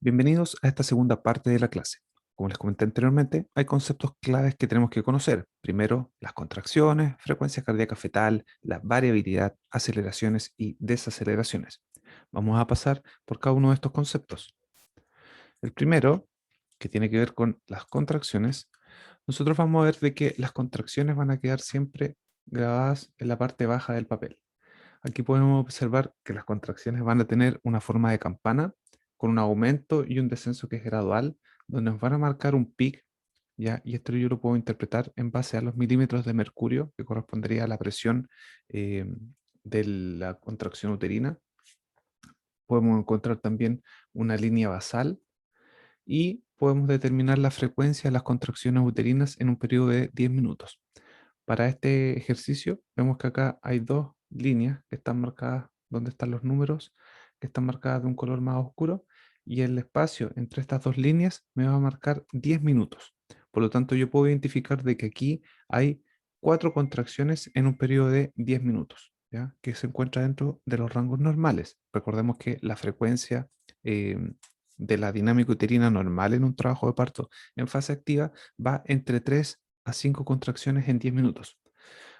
Bienvenidos a esta segunda parte de la clase. Como les comenté anteriormente, hay conceptos claves que tenemos que conocer. Primero, las contracciones, frecuencia cardíaca fetal, la variabilidad, aceleraciones y desaceleraciones. Vamos a pasar por cada uno de estos conceptos. El primero, que tiene que ver con las contracciones, nosotros vamos a ver de que las contracciones van a quedar siempre grabadas en la parte baja del papel. Aquí podemos observar que las contracciones van a tener una forma de campana con un aumento y un descenso que es gradual, donde nos van a marcar un pic, ¿ya? Y esto yo lo puedo interpretar en base a los milímetros de mercurio, que correspondería a la presión eh, de la contracción uterina. Podemos encontrar también una línea basal y podemos determinar la frecuencia de las contracciones uterinas en un periodo de 10 minutos. Para este ejercicio vemos que acá hay dos líneas que están marcadas, donde están los números, que están marcadas de un color más oscuro, y el espacio entre estas dos líneas me va a marcar 10 minutos. Por lo tanto, yo puedo identificar de que aquí hay 4 contracciones en un periodo de 10 minutos, ¿ya? Que se encuentra dentro de los rangos normales. Recordemos que la frecuencia eh, de la dinámica uterina normal en un trabajo de parto en fase activa va entre 3 a 5 contracciones en 10 minutos.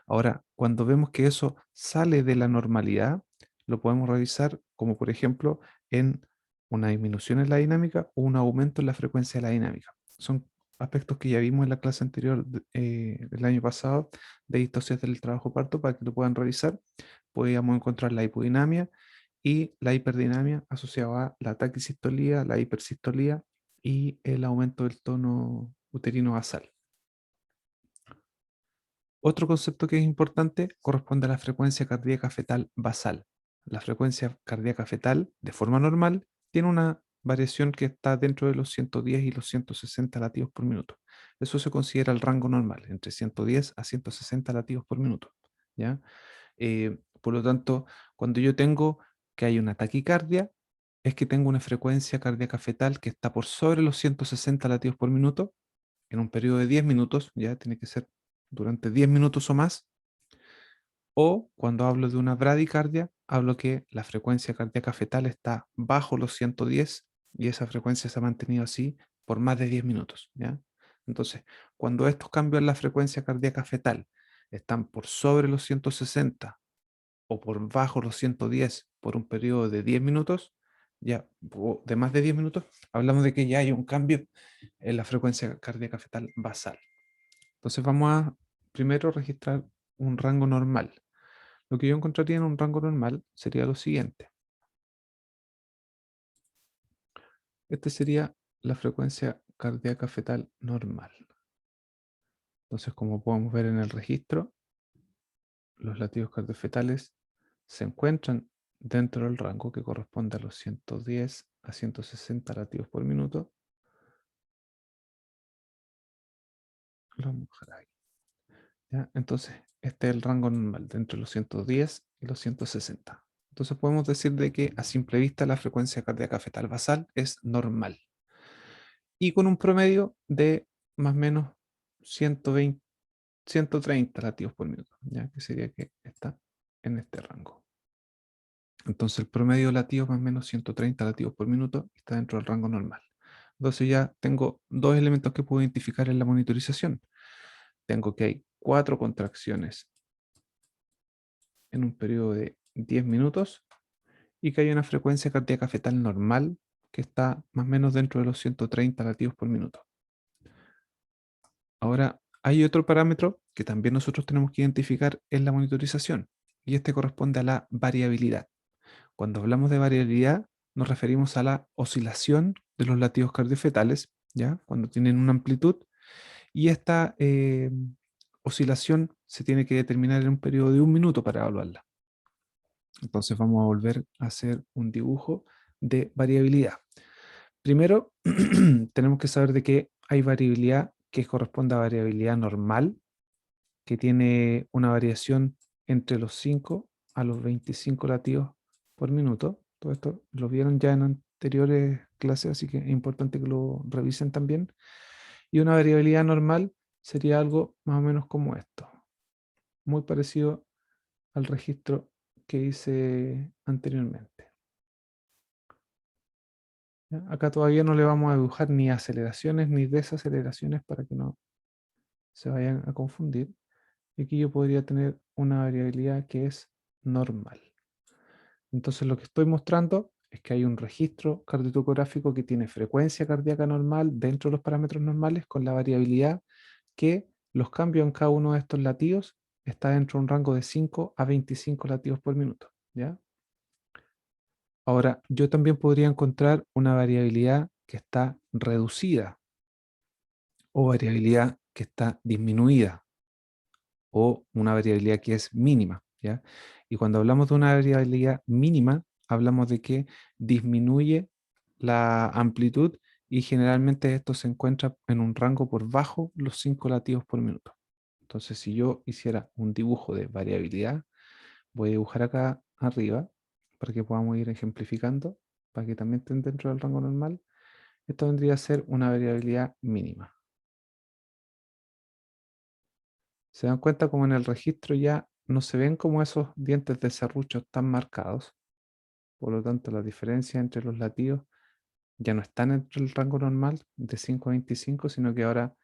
Ahora, cuando vemos que eso sale de la normalidad, lo podemos revisar como por ejemplo en una disminución en la dinámica o un aumento en la frecuencia de la dinámica. Son aspectos que ya vimos en la clase anterior del año pasado de distosis del trabajo parto para que lo puedan revisar. Podríamos encontrar la hipodinamia y la hiperdinamia asociada a la taquisistolía, la hipersistolía y el aumento del tono uterino basal. Otro concepto que es importante corresponde a la frecuencia cardíaca fetal basal. La frecuencia cardíaca fetal, de forma normal, tiene una variación que está dentro de los 110 y los 160 latidos por minuto. Eso se considera el rango normal, entre 110 a 160 latidos por minuto, ¿ya? Por lo tanto, cuando yo tengo que hay una taquicardia, es que tengo una frecuencia cardíaca fetal que está por sobre los 160 latidos por minuto en un periodo de 10 minutos, ya tiene que ser durante 10 minutos o más, o cuando hablo de una bradicardia, hablo que la frecuencia cardíaca fetal está bajo los 110 y esa frecuencia se ha mantenido así por más de 10 minutos, ¿ya? Entonces, cuando estos cambios en la frecuencia cardíaca fetal están por sobre los 160 o por bajo los 110 por un periodo de 10 minutos, ya, o de más de 10 minutos, hablamos de que ya hay un cambio en la frecuencia cardíaca fetal basal. Entonces vamos a primero registrar un rango normal. Lo que yo encontraría en un rango normal sería lo siguiente. Este sería la frecuencia cardíaca fetal normal. Entonces, como podemos ver en el registro, los latidos cardiofetales se encuentran dentro del rango que corresponde a los 110 a 160 latidos por minuto. Lo vamos a dejar ahí, ¿ya? Entonces, este es el rango normal, de entre los 110 y los 160. Entonces podemos decir de que a simple vista la frecuencia cardíaca fetal basal es normal y con un promedio de más o menos 120, 130 latidos por minuto, ¿ya? Que sería que está en este rango. Entonces el promedio de latidos más o menos 130 latidos por minuto está dentro del rango normal. Entonces ya tengo dos elementos que puedo identificar en la monitorización. Tengo que hay 4 contracciones en un periodo de 10 minutos y que hay una frecuencia cardíaca fetal normal que está más o menos dentro de los 130 latidos por minuto. Ahora, hay otro parámetro que también nosotros tenemos que identificar en la monitorización y este corresponde a la variabilidad. Cuando hablamos de variabilidad, nos referimos a la oscilación de los latidos cardiofetales, ¿ya? Cuando tienen una amplitud y esta oscilación se tiene que determinar en un periodo de 1 minuto para evaluarla. Entonces vamos a volver a hacer un dibujo de variabilidad. Primero, tenemos que saber de que hay variabilidad que corresponde a variabilidad normal, que tiene una variación entre los 5 a los 25 latidos por minuto. Todo esto lo vieron ya en anteriores clases, así que es importante que lo revisen también. Y una variabilidad normal sería algo más o menos como esto, muy parecido al registro que hice anteriormente. ¿Ya? Acá todavía no le vamos a dibujar ni aceleraciones ni desaceleraciones para que no se vayan a confundir. Y aquí yo podría tener una variabilidad que es normal. Entonces lo que estoy mostrando es que hay un registro cardiotocográfico que tiene frecuencia cardíaca normal dentro de los parámetros normales con la variabilidad que los cambios en cada uno de estos latidos está dentro de un rango de 5 a 25 latidos por minuto. ¿Ya? Ahora, yo también podría encontrar una variabilidad que está reducida o variabilidad que está disminuida o una variabilidad que es mínima, ¿ya? Y cuando hablamos de una variabilidad mínima, hablamos de que disminuye la amplitud y generalmente esto se encuentra en un rango por bajo los 5 latidos por minuto. Entonces, si yo hiciera un dibujo de variabilidad, voy a dibujar acá arriba para que podamos ir ejemplificando, para que también estén dentro del rango normal. Esto vendría a ser una variabilidad mínima. Se dan cuenta como en el registro ya no se ven como esos dientes de serrucho tan marcados. Por lo tanto, las diferencias entre los latidos ya no están entre el rango normal de 5 a 25, sino que ahora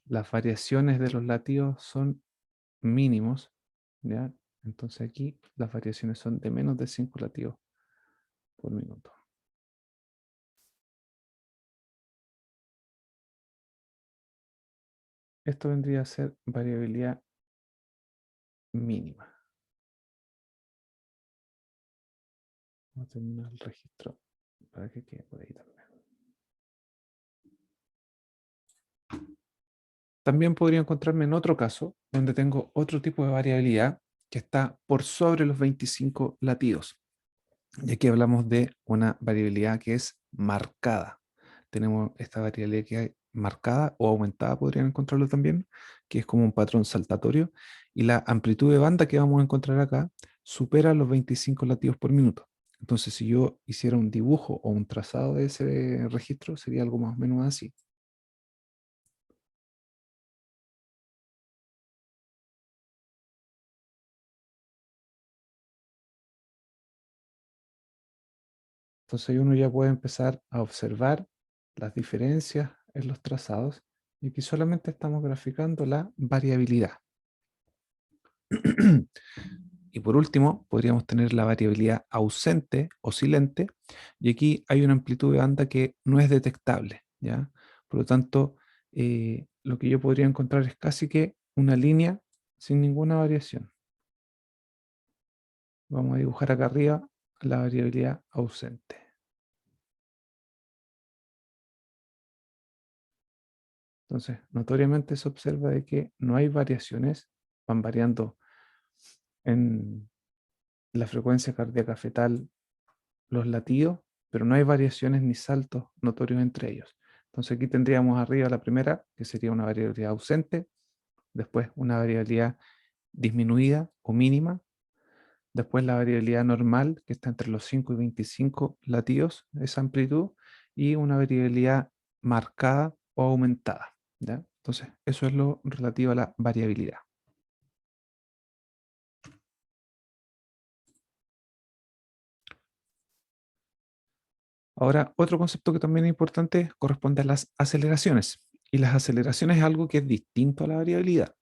las variaciones de los latidos son mínimos, ¿ya? Entonces aquí las variaciones son de menos de 5 latidos por minuto. Esto vendría a ser variabilidad mínima. Vamos a terminar el registro para que quede por ahí también. También podría encontrarme en otro caso donde tengo otro tipo de variabilidad que está por sobre los 25 latidos. Y aquí hablamos de una variabilidad que es marcada. Tenemos esta variabilidad que es marcada o aumentada, podrían encontrarlo también, que es como un patrón saltatorio. Y la amplitud de banda que vamos a encontrar acá supera los 25 latidos por minuto. Entonces, si yo hiciera un dibujo o un trazado de ese registro, sería algo más o menos así. Entonces ahí uno ya puede empezar a observar las diferencias en los trazados y aquí solamente estamos graficando la variabilidad. Y por último, podríamos tener la variabilidad ausente o silente, y aquí hay una amplitud de banda que no es detectable, ¿ya? Por lo tanto, lo que yo podría encontrar es casi que una línea sin ninguna variación. Vamos a dibujar acá arriba la variabilidad ausente. Entonces, notoriamente se observa de que no hay variaciones, van variando en la frecuencia cardíaca fetal los latidos, pero no hay variaciones ni saltos notorios entre ellos. Entonces aquí tendríamos arriba la primera, que sería una variabilidad ausente, después una variabilidad disminuida o mínima, después la variabilidad normal, que está entre los 5 y 25 latidos, esa amplitud, y una variabilidad marcada o aumentada, ¿ya? Entonces, eso es lo relativo a la variabilidad. Ahora, otro concepto que también es importante corresponde a las aceleraciones. Y las aceleraciones es algo que es distinto a la variabilidad.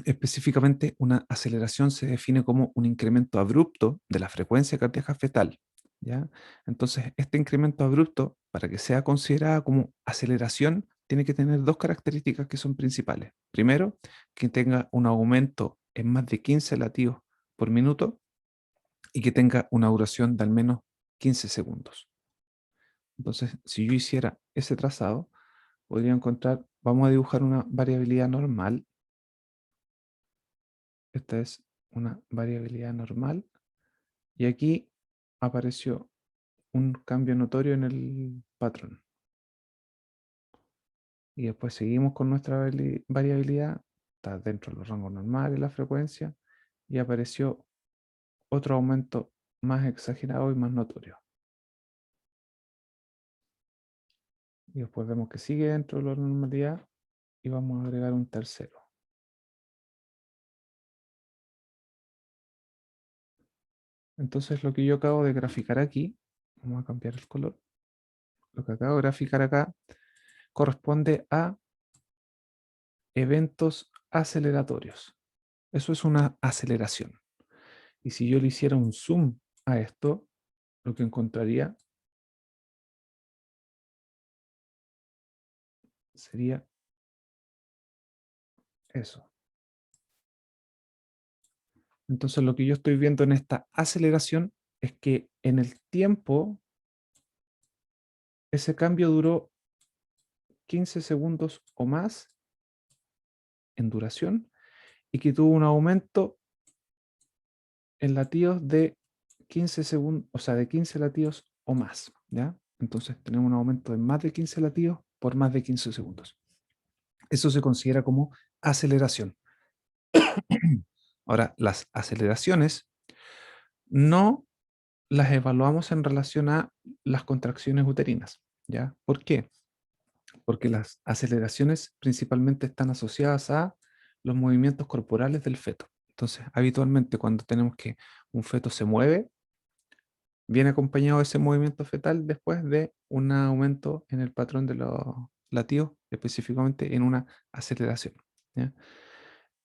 Específicamente, una aceleración se define como un incremento abrupto de la frecuencia cardíaca fetal, ¿ya? Entonces, este incremento abrupto, para que sea considerada como aceleración, tiene que tener dos características que son principales. Primero, que tenga un aumento en más de 15 latidos por minuto y que tenga una duración de al menos 15 segundos. Entonces, si yo hiciera ese trazado, podría encontrar, vamos a dibujar una variabilidad normal. Esta es una variabilidad normal. Y aquí apareció un cambio notorio en el patrón. Y después seguimos con nuestra variabilidad. Está dentro de los rangos normales la frecuencia. Y apareció otro aumento más exagerado y más notorio. Y después vemos que sigue dentro de la normalidad y vamos a agregar un tercero. Entonces lo que yo acabo de graficar aquí, vamos a cambiar el color, lo que acabo de graficar acá, corresponde a eventos aceleratorios. Eso es una aceleración. Y si yo le hiciera un zoom a esto, lo que encontraría sería eso. Entonces lo que yo estoy viendo en esta aceleración es que en el tiempo ese cambio duró 15 segundos o más en duración y que tuvo un aumento en latidos de 15 segundos, o sea, de 15 latidos o más, ¿ya? Entonces tenemos un aumento de más de 15 latidos por más de 15 segundos. Eso se considera como aceleración. Ahora, las aceleraciones no las evaluamos en relación a las contracciones uterinas, ¿ya? ¿Por qué? Porque las aceleraciones principalmente están asociadas a los movimientos corporales del feto. Entonces, habitualmente cuando tenemos que un feto se mueve, viene acompañado de ese movimiento fetal después de un aumento en el patrón de los latidos, específicamente en una aceleración, ¿ya?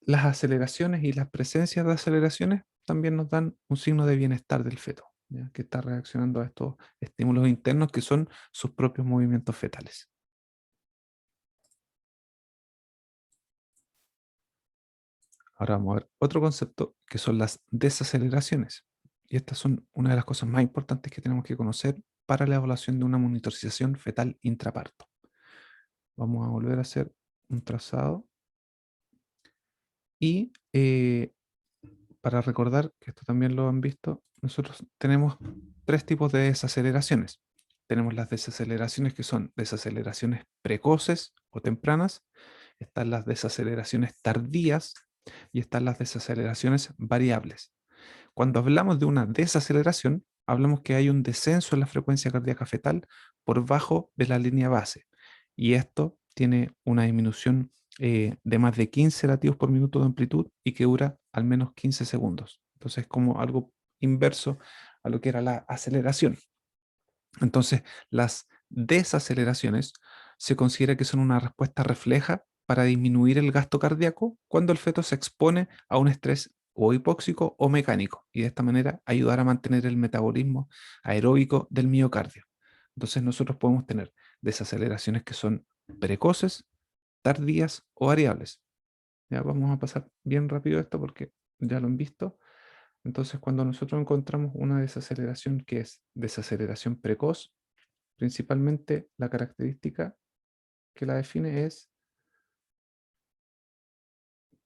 Las aceleraciones y las presencias de aceleraciones también nos dan un signo de bienestar del feto, ¿ya? Que está reaccionando a estos estímulos internos que son sus propios movimientos fetales. Ahora vamos a ver otro concepto que son las desaceleraciones. Y estas son una de las cosas más importantes que tenemos que conocer para la evaluación de una monitorización fetal intraparto. Vamos a volver a hacer un trazado y para recordar, que esto también lo han visto, nosotros tenemos tres tipos de desaceleraciones. Tenemos las desaceleraciones que son desaceleraciones precoces o tempranas, están las desaceleraciones tardías y están las desaceleraciones variables. Cuando hablamos de una desaceleración, hablamos que hay un descenso en la frecuencia cardíaca fetal por bajo de la línea base. Y esto tiene una disminución de más de 15 latidos por minuto de amplitud y que dura al menos 15 segundos. Entonces, es como algo inverso a lo que era la aceleración. Entonces, las desaceleraciones se considera que son una respuesta refleja para disminuir el gasto cardíaco cuando el feto se expone a un estrés o hipóxico o mecánico y de esta manera ayudar a mantener el metabolismo aeróbico del miocardio. Entonces nosotros podemos tener desaceleraciones que son precoces, tardías o variables. Ya vamos a pasar bien rápido esto porque ya lo han visto. Entonces cuando nosotros encontramos una desaceleración que es desaceleración precoz, principalmente la característica que la define es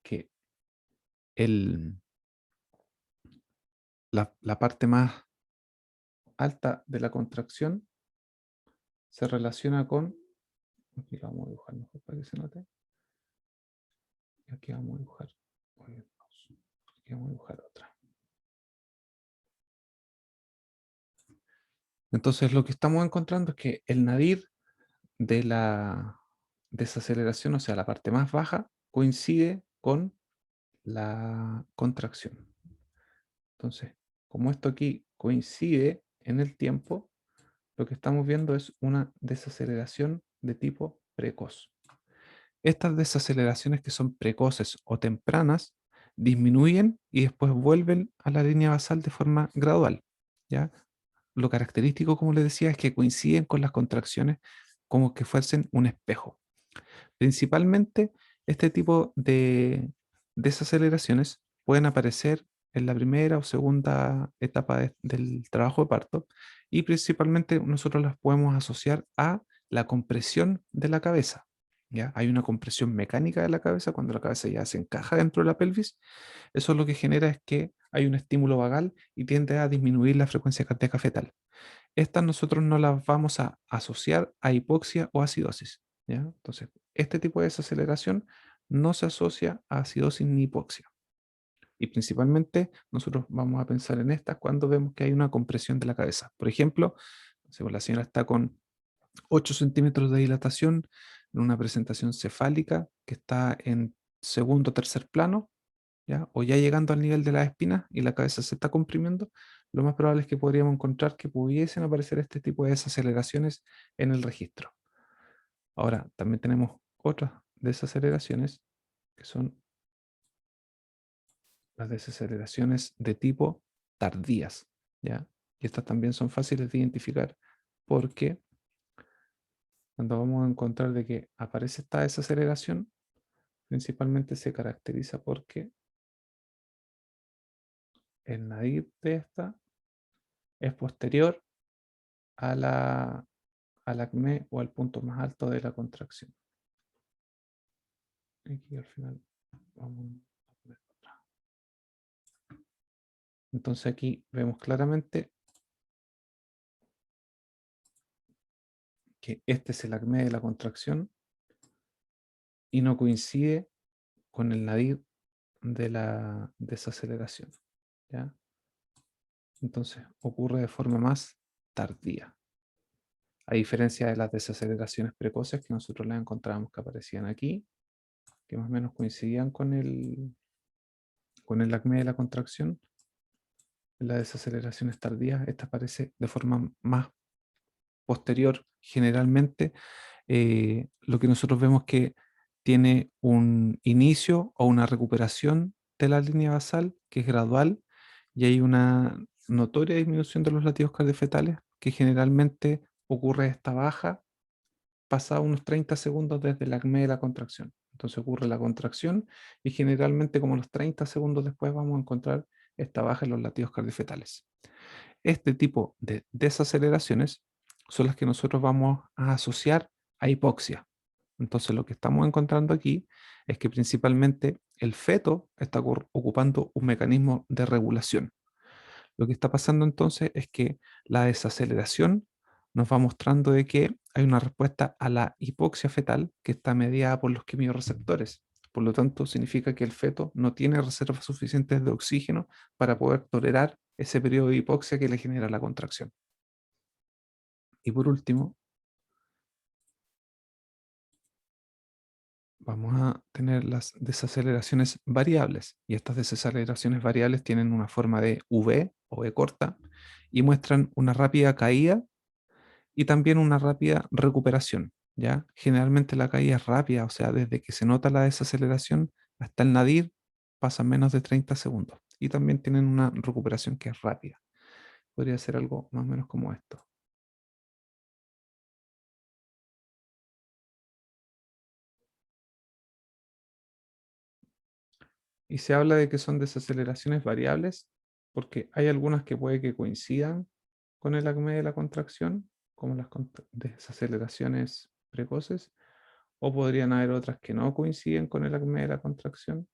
que el, la parte más alta de la contracción se relaciona con, aquí la vamos a dibujar mejor para que se note, y aquí vamos a dibujar, aquí vamos a dibujar otra. Entonces lo que estamos encontrando es que el nadir de la desaceleración, o sea, la parte más baja, coincide con la contracción. Entonces, como esto aquí coincide en el tiempo, lo que estamos viendo es una desaceleración de tipo precoz. Estas desaceleraciones que son precoces o tempranas disminuyen y después vuelven a la línea basal de forma gradual, ¿ya? Lo característico, como les decía, es que coinciden con las contracciones como que fuesen un espejo. Principalmente, este tipo de desaceleraciones pueden aparecer en la primera o segunda etapa del trabajo de parto y principalmente nosotros las podemos asociar a la compresión de la cabeza. ¿Ya? Hay una compresión mecánica de la cabeza cuando la cabeza ya se encaja dentro de la pelvis. Eso lo que genera es que hay un estímulo vagal y tiende a disminuir la frecuencia cardíaca fetal. Estas nosotros no las vamos a asociar a hipoxia o acidosis, ¿ya? Entonces, este tipo de desaceleración no se asocia a acidosis ni hipoxia. Y principalmente nosotros vamos a pensar en estas cuando vemos que hay una compresión de la cabeza. Por ejemplo, si la señora está con 8 centímetros de dilatación en una presentación cefálica que está en segundo o tercer plano, ¿ya? O ya llegando al nivel de las espinas y la cabeza se está comprimiendo, lo más probable es que podríamos encontrar que pudiesen aparecer este tipo de desaceleraciones en el registro. Ahora, también tenemos otras desaceleraciones que son las desaceleraciones de tipo tardías, ¿ya? Y estas también son fáciles de identificar porque cuando vamos a encontrar de que aparece esta desaceleración, principalmente se caracteriza porque el nadir de esta es posterior a al acné o al punto más alto de la contracción. Aquí al final vamos a poner otra. Entonces aquí vemos claramente que este es el acné de la contracción y no coincide con el nadir de la desaceleración, ¿ya? Entonces ocurre de forma más tardía, a diferencia de las desaceleraciones precoces que nosotros las encontrábamos que aparecían aquí, que más o menos coincidían con el acné de la contracción. En las desaceleraciones tardías, esta aparece de forma más posterior. Generalmente, lo que nosotros vemos que tiene un inicio o una recuperación de la línea basal que es gradual y hay una notoria disminución de los latidos cardiofetales que generalmente ocurre esta baja pasado unos 30 segundos desde el acné de la contracción. Entonces ocurre la contracción y generalmente como los 30 segundos después vamos a encontrar esta baja en los latidos cardiofetales. Este tipo de desaceleraciones son las que nosotros vamos a asociar a hipoxia. Entonces lo que estamos encontrando aquí es que principalmente el feto está ocupando un mecanismo de regulación. Lo que está pasando entonces es que la desaceleración nos va mostrando de que hay una respuesta a la hipoxia fetal que está mediada por los quimiorreceptores. Por lo tanto, significa que el feto no tiene reservas suficientes de oxígeno para poder tolerar ese periodo de hipoxia que le genera la contracción. Y por último, vamos a tener las desaceleraciones variables. Y estas desaceleraciones variables tienen una forma de V o V corta y muestran una rápida caída y también una rápida recuperación, ¿ya? Generalmente la caída es rápida, o sea, desde que se nota la desaceleración hasta el nadir pasan menos de 30 segundos. Y también tienen una recuperación que es rápida. Podría ser algo más o menos como esto. Y se habla de que son desaceleraciones variables porque hay algunas que puede que coincidan con el acme de la contracción, como las desaceleraciones precoces, o podrían haber otras que no coinciden con el acme de la contracción.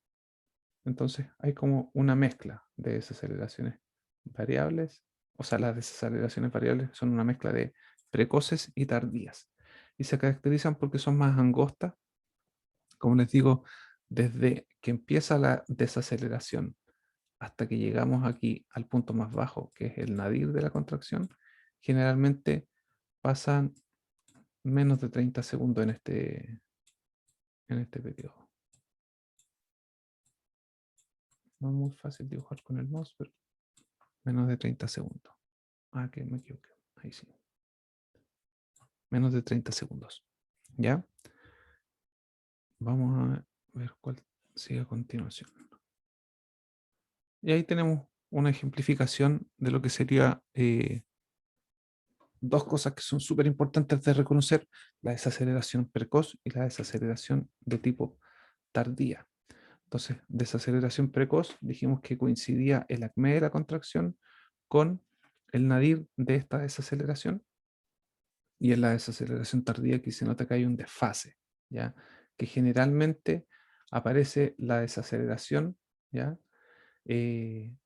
Entonces hay como una mezcla de desaceleraciones variables, o sea, las desaceleraciones variables son una mezcla de precoces y tardías. Y se caracterizan porque son más angostas, como les digo, desde que empieza la desaceleración hasta que llegamos aquí al punto más bajo, que es el nadir de la contracción, generalmente pasan menos de 30 segundos en este periodo. No es muy fácil dibujar con el mouse, pero menos de 30 segundos. Ah, que me equivoqué. Ahí sí. Menos de 30 segundos. ¿Ya? Vamos a ver cuál sigue a continuación. Y ahí tenemos una ejemplificación de lo que sería dos cosas que son súper importantes de reconocer, la desaceleración precoz y la desaceleración de tipo tardía. Entonces, desaceleración precoz, dijimos que coincidía el acme de la contracción con el nadir de esta desaceleración, y en la desaceleración tardía aquí se nota que hay un desfase, ¿ya? Que generalmente aparece la desaceleración, ¿ya? Eh,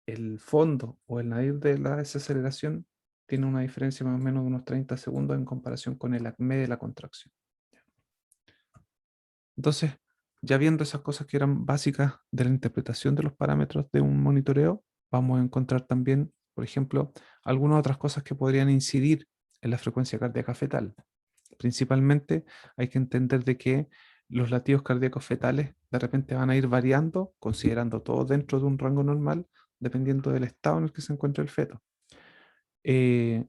el fondo o el nadir de la desaceleración tiene una diferencia más o menos de unos 30 segundos en comparación con el acme de la contracción. Entonces, ya viendo esas cosas que eran básicas de la interpretación de los parámetros de un monitoreo, vamos a encontrar también, por ejemplo, algunas otras cosas que podrían incidir en la frecuencia cardíaca fetal. Principalmente hay que entender de que los latidos cardíacos fetales de repente van a ir variando, considerando todo dentro de un rango normal, dependiendo del estado en el que se encuentra el feto. Eh,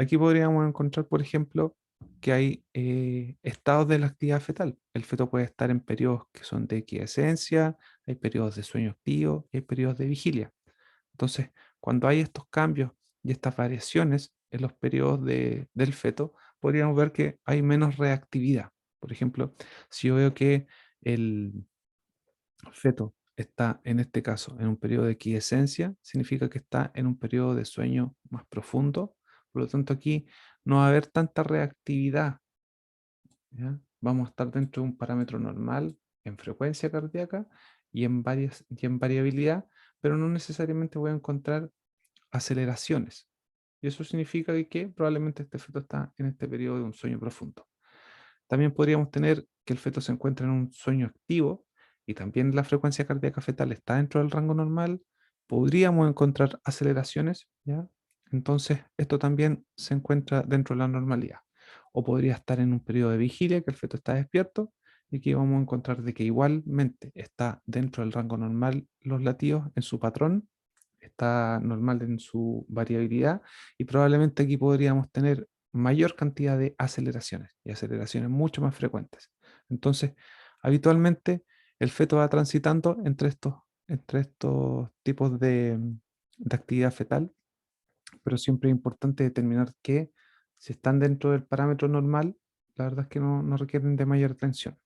Aquí podríamos encontrar, por ejemplo, que hay estados de la actividad fetal. El feto puede estar en periodos que son de quiescencia, hay periodos de sueño activo y hay periodos de vigilia. Entonces, cuando hay estos cambios y estas variaciones en los periodos del feto, podríamos ver que hay menos reactividad. Por ejemplo, si yo veo que el feto está en este caso en un periodo de quiescencia, significa que está en un periodo de sueño más profundo. Por lo tanto, aquí no va a haber tanta reactividad, ¿ya? Vamos a estar dentro de un parámetro normal en frecuencia cardíaca y en variabilidad, pero no necesariamente voy a encontrar aceleraciones. Y eso significa que probablemente este feto está en este periodo de un sueño profundo. También podríamos tener que el feto se encuentra en un sueño activo y también la frecuencia cardíaca fetal está dentro del rango normal. Podríamos encontrar aceleraciones, ¿ya? Entonces, esto también se encuentra dentro de la normalidad. O podría estar en un periodo de vigilia, que el feto está despierto, y aquí vamos a encontrar de que igualmente está dentro del rango normal los latidos en su patrón, está normal en su variabilidad, y probablemente aquí podríamos tener mayor cantidad de aceleraciones y aceleraciones mucho más frecuentes. Entonces, habitualmente el feto va transitando entre estos tipos de actividad fetal, pero siempre es importante determinar que si están dentro del parámetro normal, la verdad es que no requieren de mayor atención.